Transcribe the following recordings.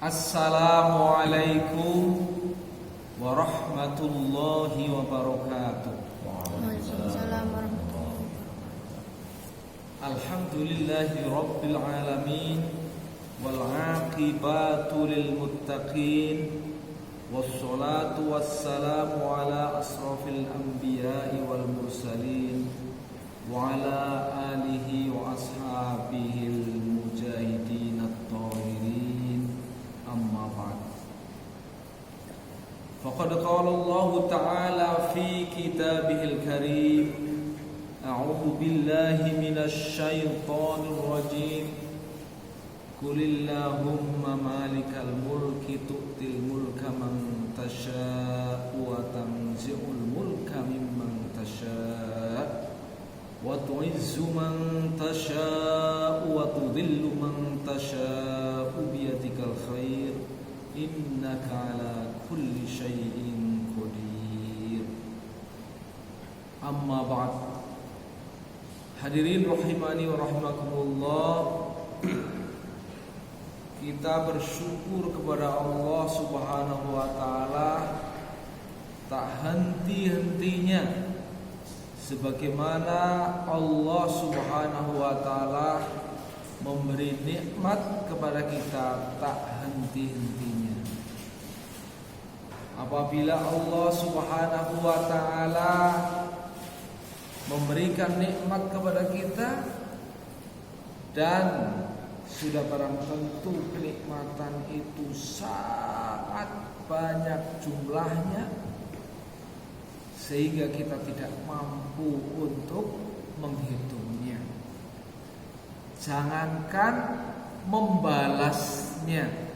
Assalamualaikum warahmatullahi wabarakatuh. Waalaikumsalam warahmatullahi wabarakatuh. Alhamdulillahi rabbil alamin wal aqibatu lil muttaqin wassalatu wassalamu ala asrafil anbiya'i wal mursalin wa ala alihi wa ashabihil mujahidin at-tahirin. Amma ba'd. Faqad qala Allah ta'ala fi kitabihil karim, a'udzu billahi minasy syaithanir rajim. Qulillahumma malikal mulki tu'til mulka man tasya'u wa tanzi'ul mulka mimman tasya'u wa tu'izzu man tasya'u wa tudhillu man tasya'u biyadikal khair innaka ala kulli syai'in qadir. Amma ba'd. Hadirin rahimani wa rahimakumullah, kita bersyukur kepada Allah Subhanahu wa taala tak henti-hentinya, sebagaimana Allah Subhanahu wa taala memberi nikmat kepada kita tak henti-hentinya. Apabila Allah Subhanahu wa taala memberikan nikmat kepada kita dan sudah barang tentu kenikmatan itu sangat banyak jumlahnya, sehingga kita tidak mampu untuk menghitungnya. Jangankan membalasnya,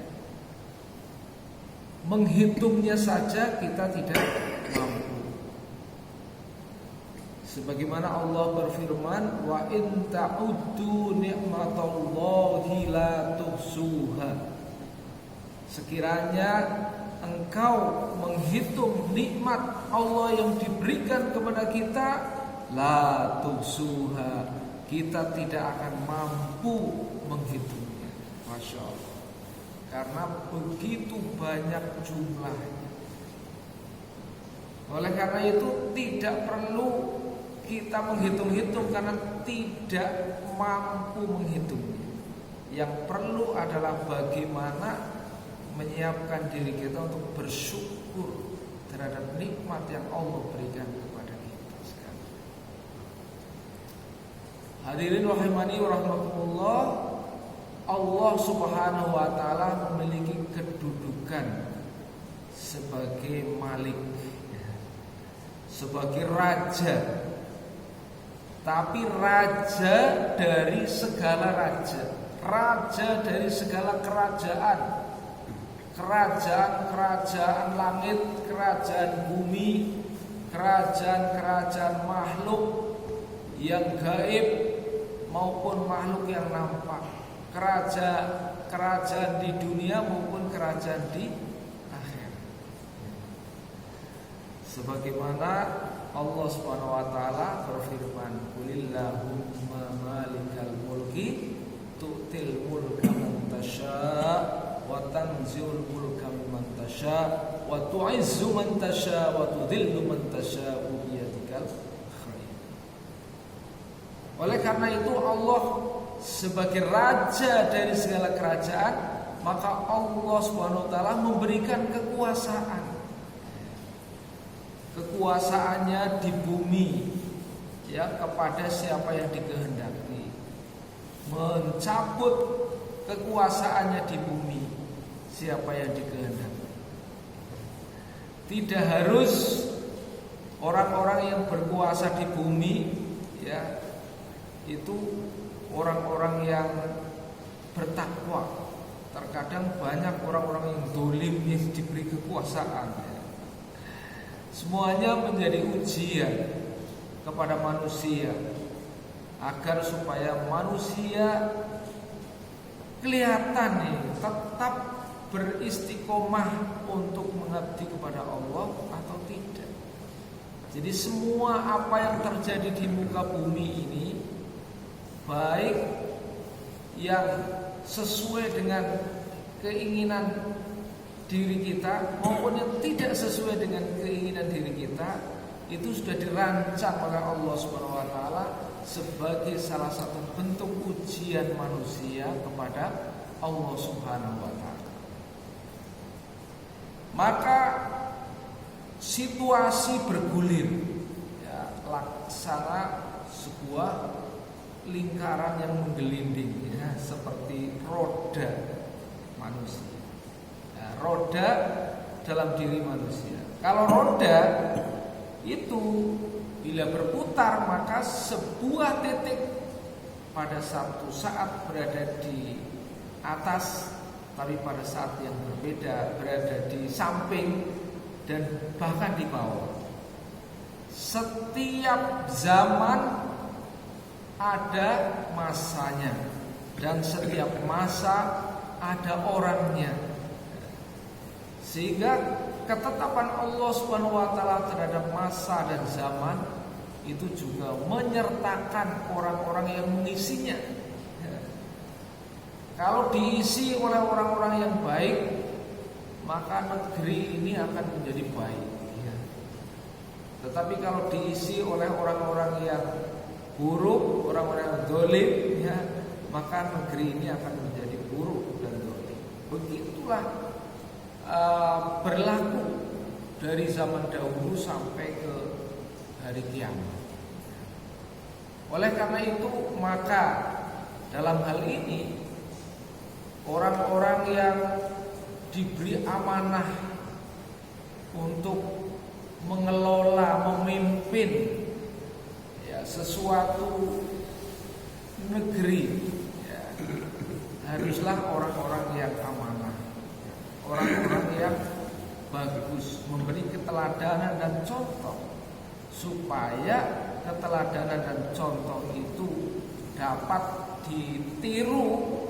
menghitungnya saja kita tidak mampu. Sebagaimana Allah berfirman, wa in ta'uddu ni'matallahi la tuhsuha. Sekiranya engkau menghitung nikmat Allah yang diberikan kepada kita, la tuhsuha, kita tidak akan mampu menghitungnya. Masya Allah. Karena begitu banyak jumlahnya. Oleh karena itu tidak perlu kita menghitung-hitung, karena tidak mampu menghitungnya. Yang perlu adalah bagaimana menyiapkan diri kita untuk bersyukur terhadap nikmat yang Allah berikan kepada kita sekalian. Hadirin rahimani wa rahimakumullah, Allah Subhanahu wa taala memiliki kedudukan sebagai Malik, sebagai raja. Tapi raja dari segala raja, raja dari segala kerajaan, kerajaan-kerajaan langit, kerajaan bumi, kerajaan-kerajaan makhluk yang gaib maupun makhluk yang nampak, kerajaan di dunia maupun kerajaan di akhirat. Sebagaimana Allah Subhanahu wa taala berfirman, qulillahumma malikal mulki tu'til mulka man tasya' wa tanzi'ul mulka mimman tasya' wa tu'izzu man tasya' wa tudhillu man tasya' biyadikal khair. Oleh karena itu Allah sebagai raja dari segala kerajaan, maka Allah Subhanahu wa taala memberikan kekuasaan. Kekuasaannya di bumi, ya, kepada siapa yang dikehendaki. Mencabut kekuasaannya di bumi siapa yang dikehendaki. Tidak harus orang-orang yang berkuasa di bumi, ya, itu orang-orang yang bertakwa. Terkadang banyak orang-orang yang dolim yang diberi kekuasaan, ya. Semuanya menjadi ujian kepada manusia, agar supaya manusia kelihatan nih tetap beristiqomah untuk mengabdi kepada Allah atau tidak. Jadi semua apa yang terjadi di muka bumi ini, baik yang sesuai dengan keinginan diri kita maupun yang tidak sesuai dengan keinginan diri kita, itu sudah dirancang oleh Allah Subhanahu wa taala sebagai salah satu bentuk ujian manusia kepada Allah Subhanahu wa taala. Maka situasi bergulir, ya, laksana sebuah lingkaran yang menggelinding, ya, seperti roda manusia. Ya, roda dalam diri manusia. Kalau roda itu bila berputar, maka sebuah titik pada satu saat berada di atas, tapi pada saat yang berbeda berada di samping dan bahkan di bawah. Setiap zaman ada masanya dan setiap masa ada orangnya. Sehingga ketetapan Allah Subhanahu wa taala terhadap masa dan zaman itu juga menyertakan orang-orang yang mengisinya. Kalau diisi oleh orang-orang yang baik, maka negeri ini akan menjadi baik. Tetapi kalau diisi oleh orang-orang yang buruk, orang-orang yang dolim, ya, maka negeri ini akan menjadi buruk dan dolim. Begitulah berlaku dari zaman dahulu sampai ke hari kiamat. Oleh karena itu, maka dalam hal ini orang-orang yang diberi amanah untuk mengelola, memimpin, ya, sesuatu negeri, ya, haruslah orang-orang yang amanah, orang-orang yang bagus, memberi keteladanan dan contoh, supaya keteladanan dan contoh itu dapat ditiru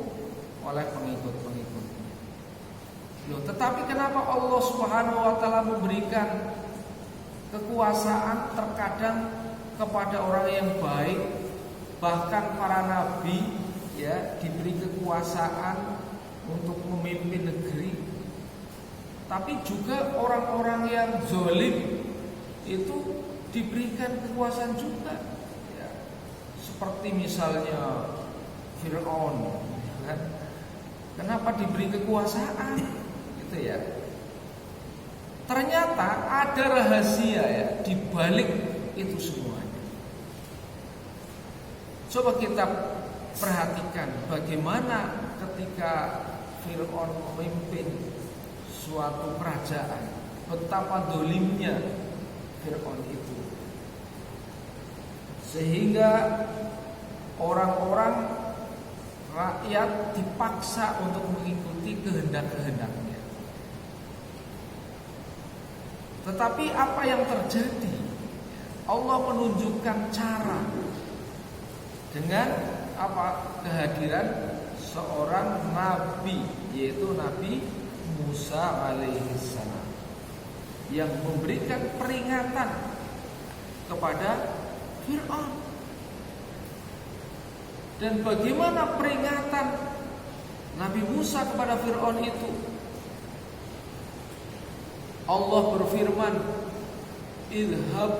oleh pengikut-pengikutnya. Loh, tetapi kenapa Allah Subhanahu wa taala memberikan kekuasaan terkadang kepada orang yang baik, bahkan para nabi, ya, diberi kekuasaan untuk memimpin negeri, tapi juga orang-orang yang zalim itu diberikan kekuasaan juga, ya. Seperti misalnya Fir'aun, kan? Kenapa diberi kekuasaan? Gitu ya. Ternyata ada rahasia, ya, di balik itu semuanya. Coba kita perhatikan bagaimana ketika Fir'aun memimpin suatu kerajaan, betapa dolimnya Fir'aun itu, sehingga orang-orang, rakyat dipaksa untuk mengikuti kehendak-kehendaknya. Tetapi apa yang terjadi? Allah menunjukkan cara dengan apa? Kehadiran seorang nabi, yaitu Nabi Musa alaihissalam, yang memberikan peringatan kepada Fir'aun. Dan bagaimana peringatan Nabi Musa kepada Fir'aun itu? Allah berfirman, "Idhab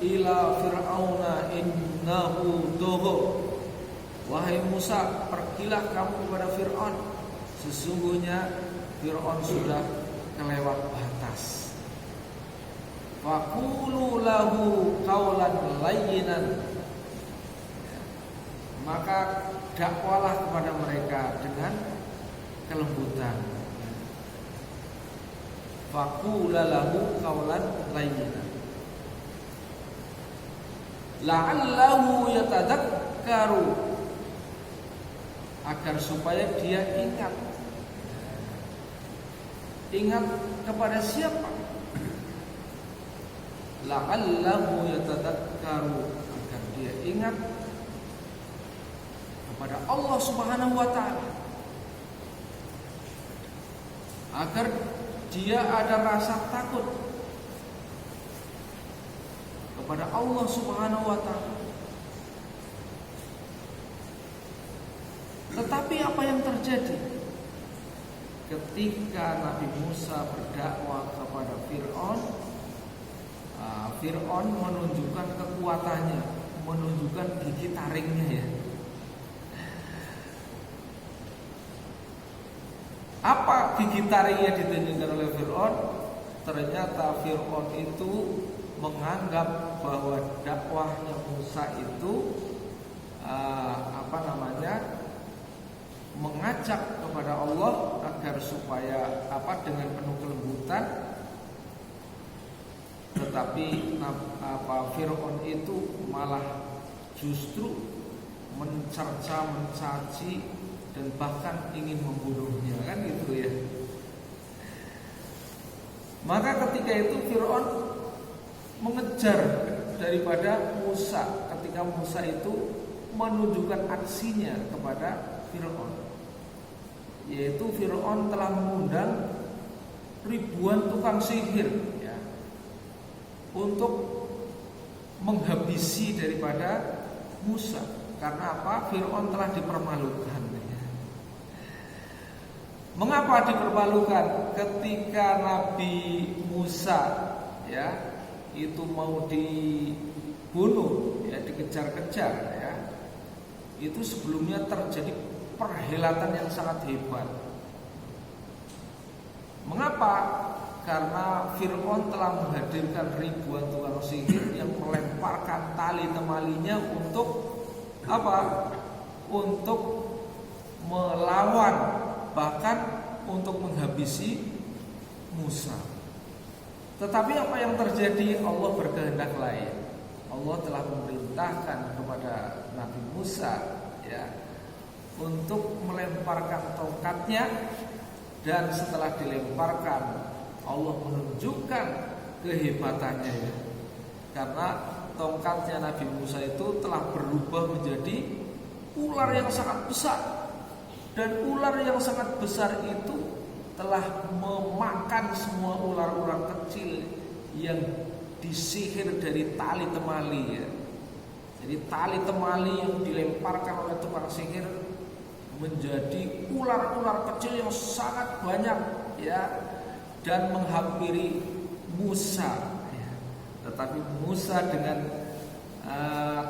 ila fir'auna innahu tagha." Wahai Musa, pergilah kamu kepada Fir'aun, sesungguhnya Fir'aun sudah kelewat batas. Faqulu lahu qawlan layyinan. Maka dakwalah kepada mereka dengan kelembutan. Faqula lahu qawlan layyinan la'allahu yatadakkaru, agar supaya dia ingat. Ingat kepada siapa? La'allahu yatadakkaru, agar dia ingat kepada Allah Subhanahu wa taala, agar dia ada rasa takut kepada Allah Subhanahu wa taala. Tetapi apa yang terjadi ketika Nabi Musa berdakwah kepada Fir'aun, Fir'aun menunjukkan kekuatannya, menunjukkan gigi taringnya ya. Apa gigi taringnya ditunjukkan oleh Fir'aun? Ternyata Fir'aun itu menganggap bahwa dakwahnya Musa itu mengajak kepada Allah agar supaya dengan penuh kelembutan, tetapi Fir'aun itu malah justru mencerca, mencaci, dan bahkan ingin membunuhnya, kan gitu ya. Maka ketika itu Fir'aun mengejar daripada Musa ketika Musa itu menunjukkan aksinya kepada Fir'aun, yaitu Fir'aun telah mengundang ribuan tukang sihir ya, untuk menghabisi daripada Musa. Karena apa? Fir'aun telah dipermalukan ya. Mengapa dipermalukan? Ketika Nabi Musa ya itu mau dibunuh ya, dikejar-kejar ya, itu sebelumnya terjadi perhelatan yang sangat hebat. Mengapa? Karena Fir'aun telah menghadirkan ribuan tukang sihir yang melemparkan tali temalinya untuk apa? Untuk melawan, bahkan untuk menghabisi Musa. Tetapi apa yang terjadi? Allah berkehendak lain. Allah telah memerintahkan kepada Nabi Musa ya, untuk melemparkan tongkatnya, dan setelah dilemparkan Allah menunjukkan kehebatannya ya. Karena tongkatnya Nabi Musa itu telah berubah menjadi ular yang sangat besar, dan ular yang sangat besar itu telah memakan semua ular-ular kecil yang disihir dari tali temali ya. Jadi tali temali yang dilemparkan oleh tukang sihir menjadi ular-ular kecil yang sangat banyak ya, dan menghampiri Musa ya. Tetapi Musa dengan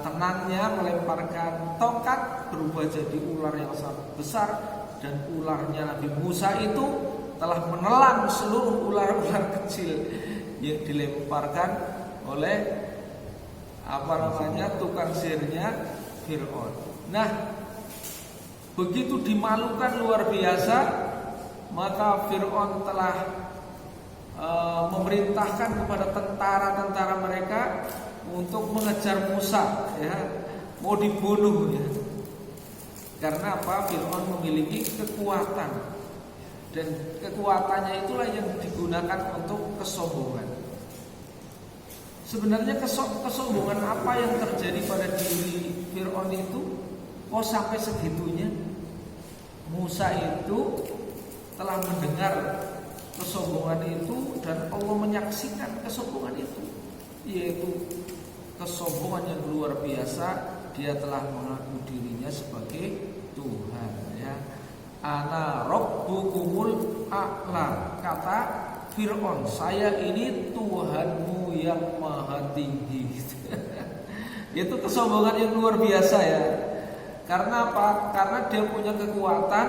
tenangnya melemparkan tongkat, berubah jadi ular yang sangat besar, dan ularnya Nabi Musa itu telah menelan seluruh ular-ular kecil yang dilemparkan oleh tukang sihirnya Fir'aun. Nah, begitu dimalukan luar biasa, maka Fir'aun telah memerintahkan kepada tentara-tentara mereka untuk mengejar Musa ya, mau dibunuh ya. Karena apa? Fir'aun memiliki kekuatan, dan kekuatannya itulah yang digunakan untuk kesombongan. Sebenarnya kesombongan apa yang terjadi pada diri Fir'aun itu kok sampai segitunya? Musa itu telah mendengar kesombongan itu, dan Allah menyaksikan kesombongan itu, yaitu kesombongan yang luar biasa. Dia telah mengaku dirinya sebagai Tuhan ya. Ana rabbukumul a'la, kata Fir'aun, saya ini Tuhanmu yang maha tinggi. Itu kesombongan yang luar biasa ya. Karena apa? Karena dia punya kekuatan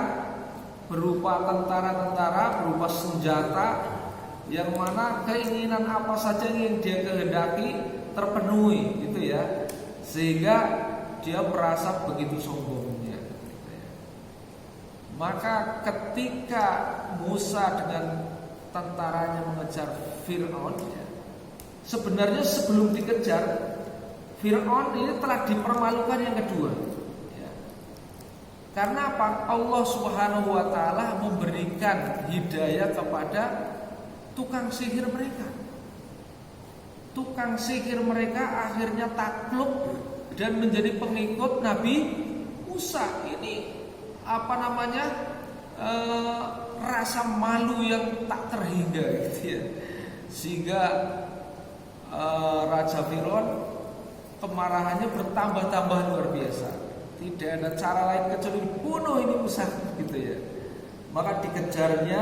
berupa tentara-tentara, berupa senjata, yang mana keinginan apa saja yang dia kehendaki terpenuhi gitu ya. Sehingga dia merasa begitu sombongnya. Maka ketika Musa dengan tentaranya mengejar Fir'aun ya, sebenarnya sebelum dikejar, Fir'aun ini telah dipermalukan yang kedua ya. Karena apa? Allah Subhanahu wa ta'ala memberikan hidayah kepada tukang sihir mereka. Tukang sihir mereka akhirnya takluk dan menjadi pengikut Nabi Musa. Ini rasa malu yang tak terhingga gitu ya. Sehingga Raja Fir'aun kemarahannya bertambah-tambah luar biasa. Tidak ada cara lain kecuali bunuh ini Musa gitu ya. maka dikejarnya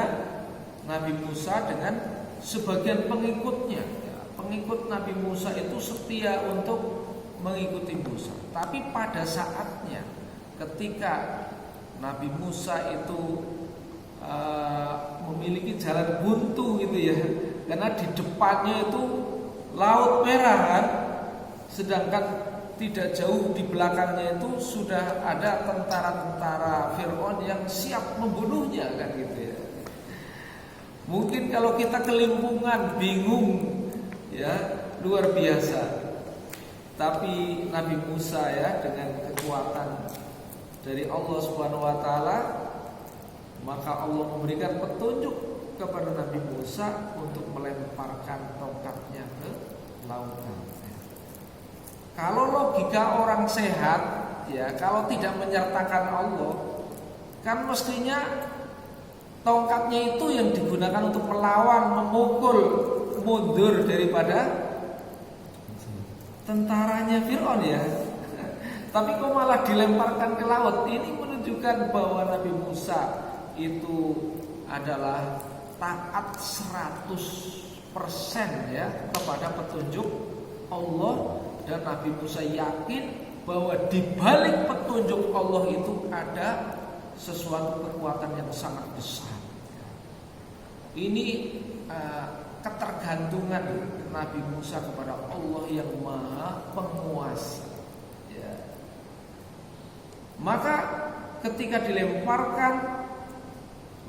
Nabi Musa dengan sebagian pengikutnya. Ya, pengikut Nabi Musa itu setia untuk mengikuti Musa. Tapi pada saatnya ketika Nabi Musa itu memiliki jalan buntu gitu ya, karena di depannya itu Laut Merah kan, sedangkan tidak jauh di belakangnya itu sudah ada tentara-tentara Fir'aun yang siap membunuhnya kan gitu ya. Mungkin kalau kita kelimpungan, bingung ya, luar biasa. Tapi Nabi Musa ya dengan kekuatan dari Allah Subhanahu wa taala, maka Allah memberikan petunjuk kepada Nabi Musa untuk melemparkan tongkatnya ke lautan. Kalau logika orang sehat ya, kalau tidak menyertakan Allah, kan mestinya tongkatnya itu yang digunakan untuk melawan, memukul mundur daripada tentaranya Fir'aun ya. Tapi kok malah dilemparkan ke laut. Ini menunjukkan bahwa Nabi Musa itu adalah taat 100% ya kepada petunjuk Allah, dan Nabi Musa yakin bahwa di balik petunjuk Allah itu ada sesuatu kekuatan yang sangat besar. Ini ketergantungan Nabi Musa kepada Allah yang Maha Penguasa. Ya. Maka ketika dilemparkan,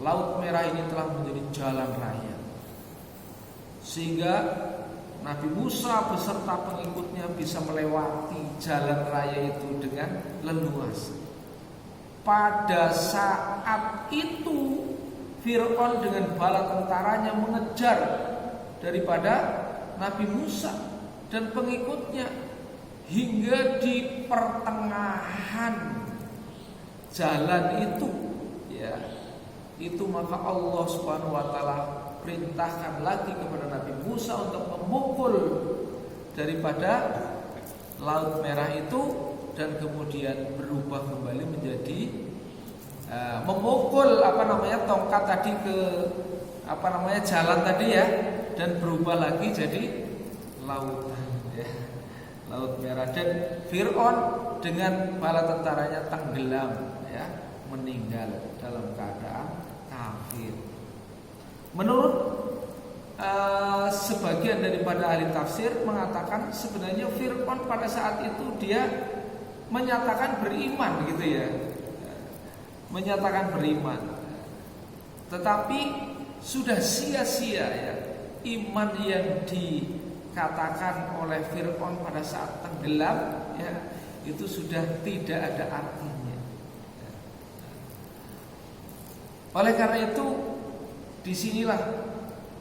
Laut Merah ini telah menjadi jalan raya, sehingga Nabi Musa beserta pengikutnya bisa melewati jalan raya itu dengan leluasa. Pada saat itu Fir'aun dengan bala tentaranya mengejar daripada Nabi Musa dan pengikutnya hingga di pertengahan jalan itu ya. Itu maka Allah Subhanahu wa taala perintahkan lagi kepada Nabi Musa untuk memukul daripada Laut Merah itu, dan kemudian berubah kembali menjadi memukul tongkat tadi ke jalan tadi ya, dan berubah lagi jadi lautan ya, Laut Merah, dan Fir'aun dengan bala tentaranya tenggelam ya, meninggal dalam keadaan kafir. Menurut sebagian daripada ahli tafsir mengatakan sebenarnya Fir'aun pada saat itu dia menyatakan beriman gitu ya, menyatakan beriman, tetapi sudah sia-sia ya iman yang dikatakan oleh Fir'aun pada saat tenggelam ya, itu sudah tidak ada artinya. Oleh karena itu, disinilah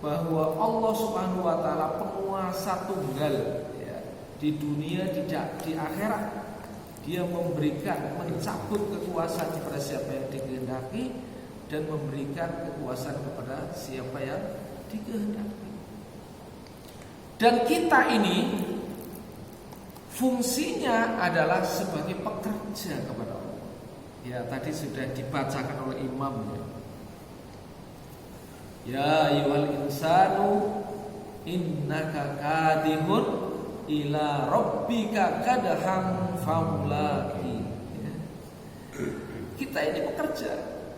bahwa Allah Subhanahu wa taala penguasa tunggal ya, di dunia, di akhirat. Dia mencabut kekuasaan kepada siapa yang dikehendaki dan memberikan kekuasaan kepada siapa yang dikehendaki. Dan kita ini fungsinya adalah sebagai pekerja kepada Allah. Ya, tadi sudah dibacakan oleh imam ya. Ya ayyuhal insanu innaka kadihun ila rabbika kadhan famulaqi. Ya. Kita ini bekerja.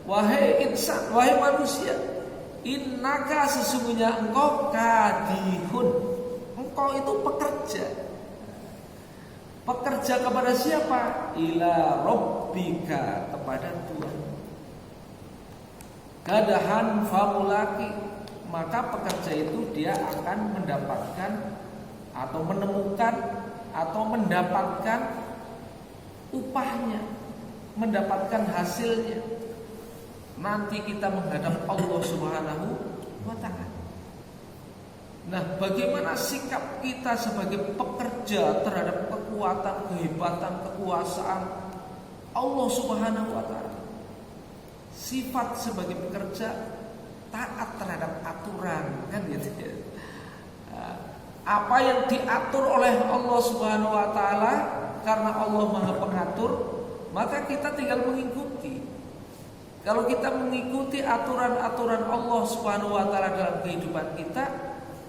Wahai insan, wahai manusia, innaka sesungguhnya engkau kadihun. Engkau itu pekerja. Pekerja kepada siapa? Ila rabbika, kepada Tuhan. Kadahan famulaki, maka pekerja itu dia akan mendapatkan atau menemukan atau mendapatkan upahnya, mendapatkan hasilnya. Nanti kita menghadap Allah Subhanahu wa taala. Nah, bagaimana sikap kita sebagai pekerja terhadap kekuatan, kehebatan, kekuasaan Allah Subhanahu wa taala? Sifat sebagai pekerja taat terhadap aturan, kan gitu ya. Apa yang diatur oleh Allah Subhanahu wa taala, karena Allah Maha Pengatur, maka kita tinggal mengikuti. Kalau kita mengikuti aturan-aturan Allah Subhanahu wa taala dalam kehidupan kita,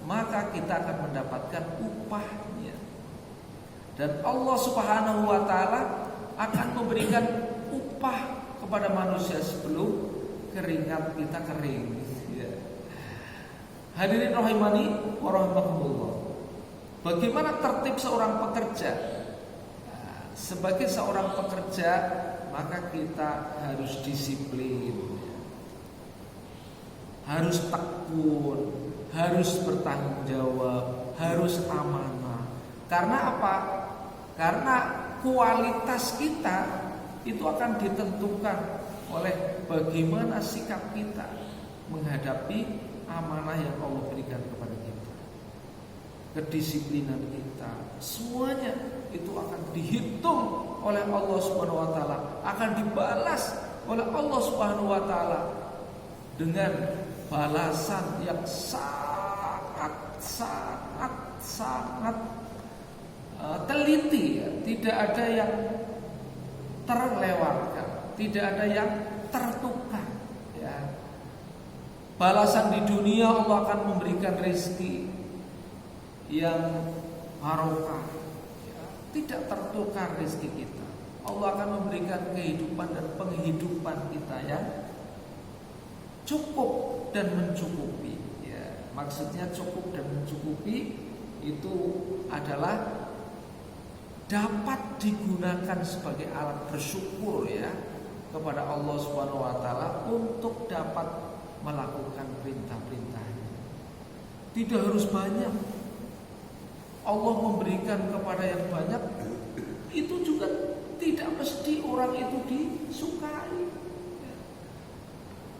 maka kita akan mendapatkan upahnya. Dan Allah Subhanahu wa taala akan memberikan upah kepada manusia sebelum keringat kita kering. Ya. Hadirin rahimani wa rahimakumullah. Bagaimana tertib seorang pekerja? Sebagai seorang pekerja, maka kita harus disiplin, harus tekun, harus bertanggung jawab, harus amanah. Karena apa? Karena kualitas kita itu akan ditentukan oleh bagaimana sikap kita menghadapi amanah yang Allah berikan kepada kita. Kedisiplinan kita, semuanya itu akan dihitung oleh Allah Subhanahu wa taala, akan dibalas oleh Allah Subhanahu wa taala dengan balasan yang sangat teliti, ya. Tidak ada yang terlewatkan, tidak ada yang tertukar, ya. Balasan di dunia Allah akan memberikan rezeki yang barokah, ya. Tidak tertukar rezeki kita. Allah akan memberikan kehidupan dan penghidupan kita yang cukup dan mencukupi, ya. Maksudnya cukup dan mencukupi itu adalah dapat digunakan sebagai alat bersyukur, ya, kepada Allah Subhanahu wa taala untuk dapat melakukan perintah-perintahnya. Tidak harus banyak. Allah memberikan kepada yang banyak, itu juga tidak mesti orang itu disukai.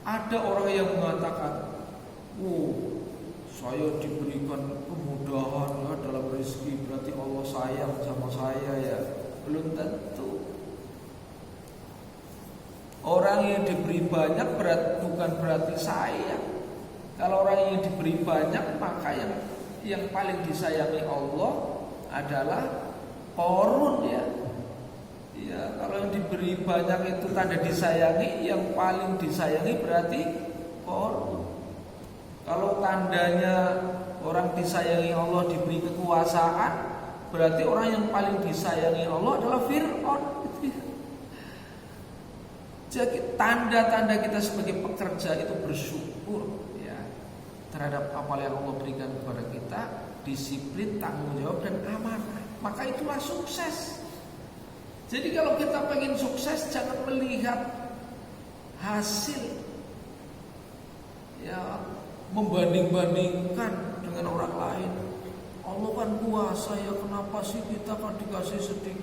Ada orang yang mengatakan, saya diberikan kemudahan, ya, dalam rezeki, berarti Allah sayang sama saya, ya. Belum tentu. Orang yang diberi banyak bukan berarti sayang. Kalau orang yang diberi banyak, maka yang paling disayangi Allah adalah Qarun, ya. Ya, kalau yang diberi banyak itu tanda disayangi, yang paling disayangi berarti Qarun. Kalau tandanya orang disayangi Allah diberi kekuasaan, berarti orang yang paling disayangi Allah adalah Fir'aun. Jadi tanda-tanda kita sebagai pekerja itu bersyukur, ya, terhadap apa yang Allah berikan kepada kita, disiplin, tanggung jawab dan amanah. Maka itulah sukses. Jadi kalau kita pengen sukses, jangan melihat hasil, ya, membanding-bandingkan dengan orang lain. Allah kan kuasa, ya, kenapa sih kita kan dikasih sedikit?